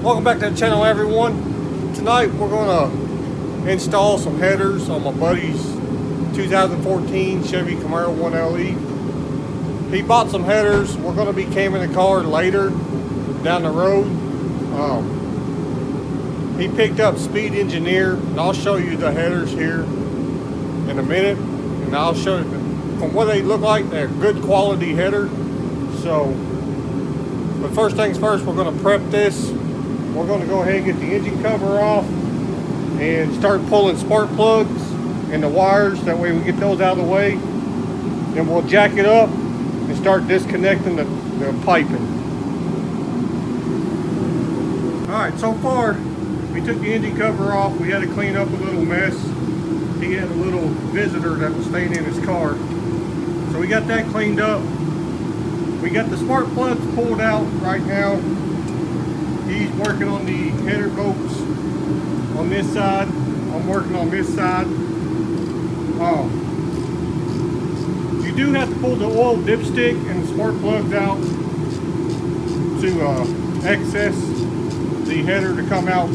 Welcome back to the channel, everyone. Tonight we're going to install some headers on my buddy's 2014 Chevy Camaro 1LE. He bought some headers. We're going to be camming the car later down the road. He picked up Speed Engineer, and I'll show you the headers here in a minute. And I'll show you from what they look like. They're good quality header. But first things first, we're going to prep this. We're going to go ahead and get the engine cover off and start pulling spark plugs and the wires. That way we get those out of the way. Then we'll jack it up and start disconnecting the piping. Alright, so far we took the engine cover off. We had to clean up a little mess. He had a little visitor that was staying in his car. So we got that cleaned up. We got the spark plugs pulled out right now. He's working on the header bolts on this side. I'm working on this side. You do have to pull the oil dipstick and the spark plugs out to access the header to come out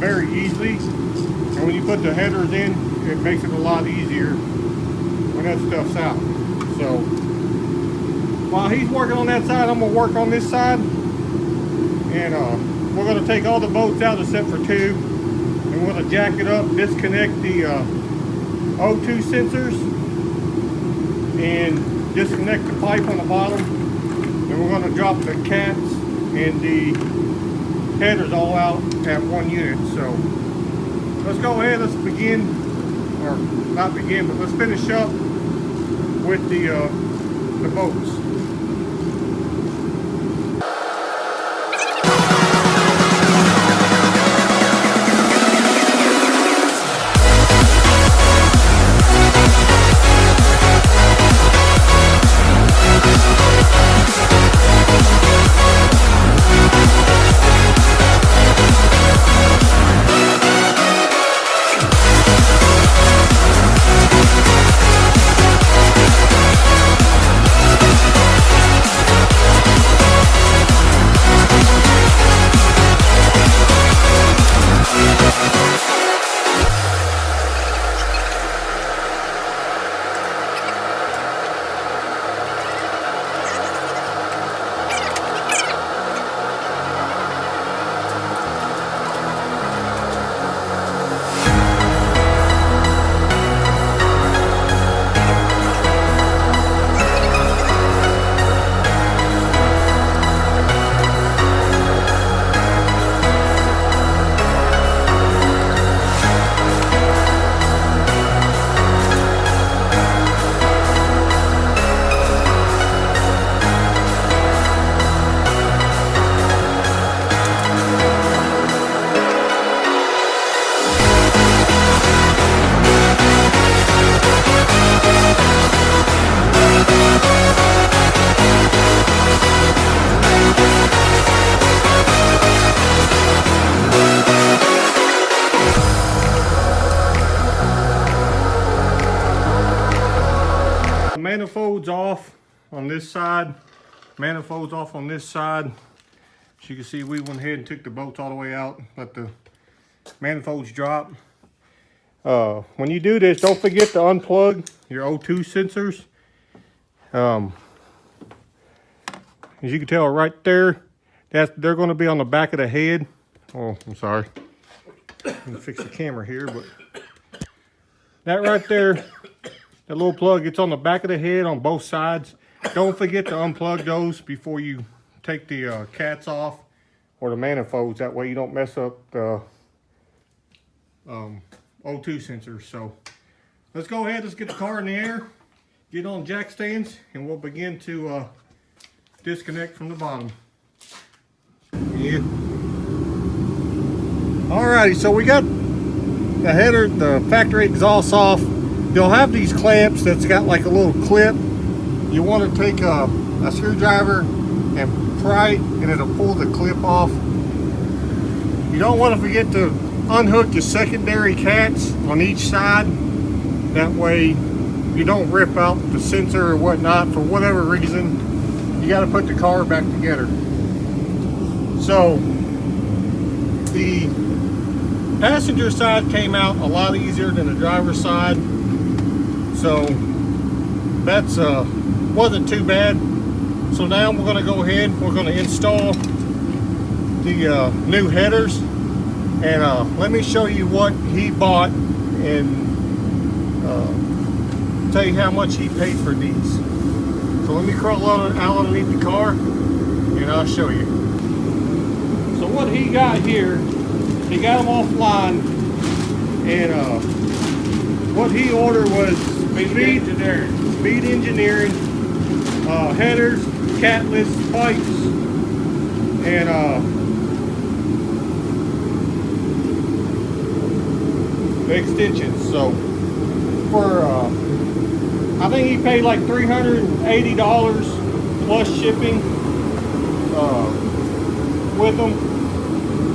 very easily. And when you put the headers in, it makes it a lot easier when that stuff's out. So while he's working on that side, I'm going to work on this side. And we're going to take all the bolts out except for two. And we're going to jack it up, disconnect the O2 sensors, and disconnect the pipe on the bottom. And we're going to drop the cats and the headers all out at one unit. So let's go ahead, let's begin, or not begin, but let's finish up with the bolts. Manifolds off on this side, manifolds off on this side. As you can see, we went ahead and took the bolts all the way out, let the manifolds drop. When you do this, don't forget to unplug your O2 sensors. As you can tell right there, they're going to be on the back of the head. Oh, I'm sorry. I'm going to fix the camera here, but that right there, that little plug, it's on the back of the head on both sides. Don't forget to unplug those before you take the cats off or the manifolds. That way you don't mess up the O2 sensors. So let's go ahead, let's get the car in the air, get on jack stands, and we'll begin to disconnect from the bottom. Yeah. Alrighty, so we got the header, the factory exhaust off. You'll have these clamps that's got like a little clip. You want to take a screwdriver and pry it, and it'll pull the clip off. You don't want to forget to unhook your secondary cats on each side. That way you don't rip out the sensor or whatnot for whatever reason. You got to put the car back together. So the passenger side came out a lot easier than the driver's side, so that's wasn't too bad. So now we're going to go ahead, we're going to install the new headers, and let me show you what he bought and tell you how much he paid for these. So let me crawl out underneath the car and I'll show you. So what he got here, he got them offline, and what he ordered was speed engineering, headers, catless pipes, and the extensions. So for I think he paid like $380 plus shipping with them.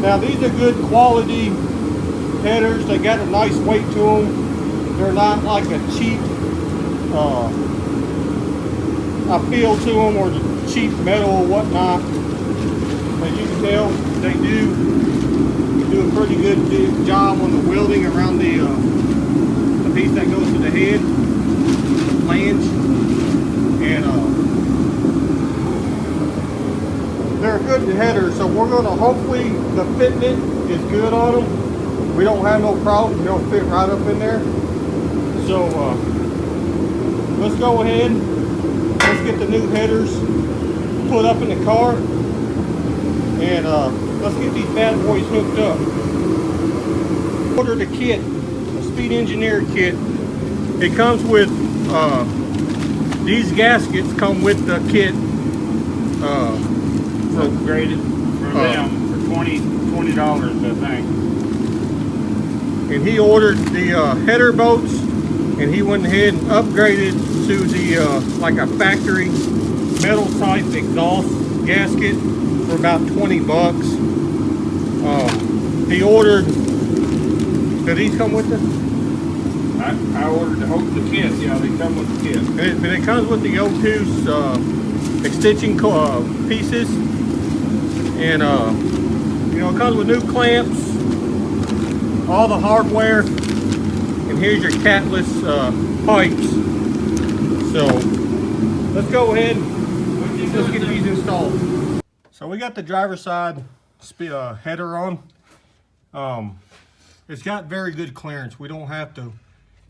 Now these are good quality headers. They got a nice weight to them. They're not like a cheap I feel to them, or the cheap metal or whatnot. As you can tell, they do a pretty good job on the welding around the piece that goes to the head, the flange, and they're good headers. So we're gonna, hopefully the fitment is good on them. We don't have no problem. They'll fit right up in there. So let's go ahead. Let's get the new headers put up in the car, and let's get these bad boys hooked up. Ordered a kit, a Speed Engineer kit. It comes with these gaskets come with the kit. Upgraded for them for $20, I think. And he ordered the header bolts, and he went ahead and upgraded to the like a factory metal type exhaust gasket for about $20. He ordered, did these come with it? I ordered the kit. Yeah, they come with the kit. And it comes with the O2's extension pieces, and you know, it comes with new clamps, all the hardware, and here's your catless pipes. So let's go ahead, let's get these installed. So we got the driver's side header on. It's got very good clearance. We don't have to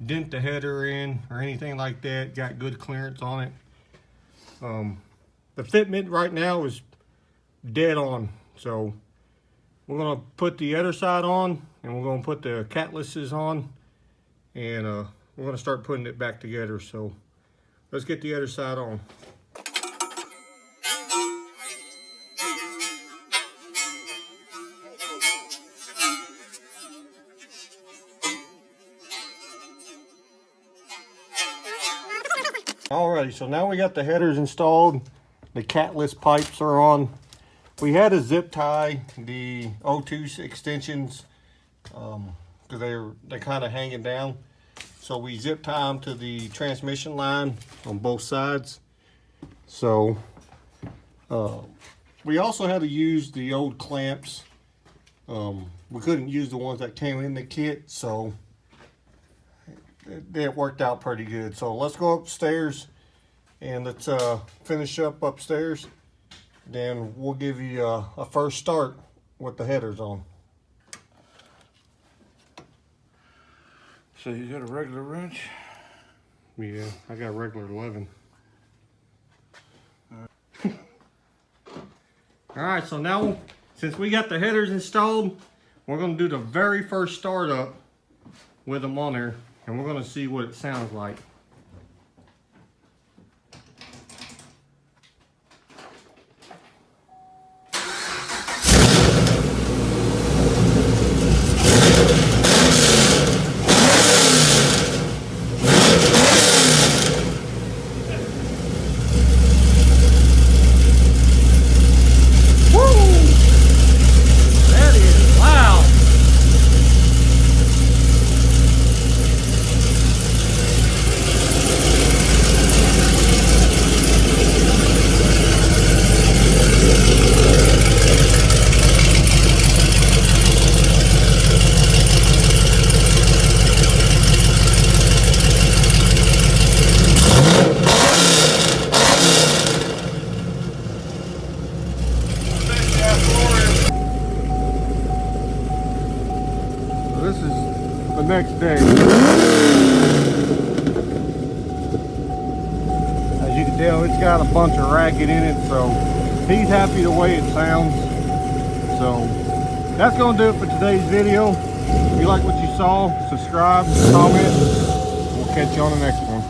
dent the header in or anything like that. Got good clearance on it. The fitment right now is dead on. So we're gonna put the other side on, and we're gonna put the catlasses on, and we're gonna start putting it back together. So let's get the other side on. Alrighty, so now we got the headers installed. The catless pipes are on. We had to zip tie the O2 extensions because they're kind of hanging down. So we zip tie them to the transmission line on both sides. So we also had to use the old clamps. We couldn't use the ones that came in the kit, so it worked out pretty good. So let's go upstairs and let's finish up upstairs. Then we'll give you a first start with the headers on. So you got a regular wrench? Yeah, I got a regular 11. All right, so now since we got the headers installed, we're gonna do the very first startup with them on there, and we're gonna see what it sounds like. this is the next day. As you can tell, it's got a bunch of racket in it, so he's happy the way it sounds. So that's gonna do it for today's video. If you like what you saw, subscribe, comment. We'll catch you on the next one.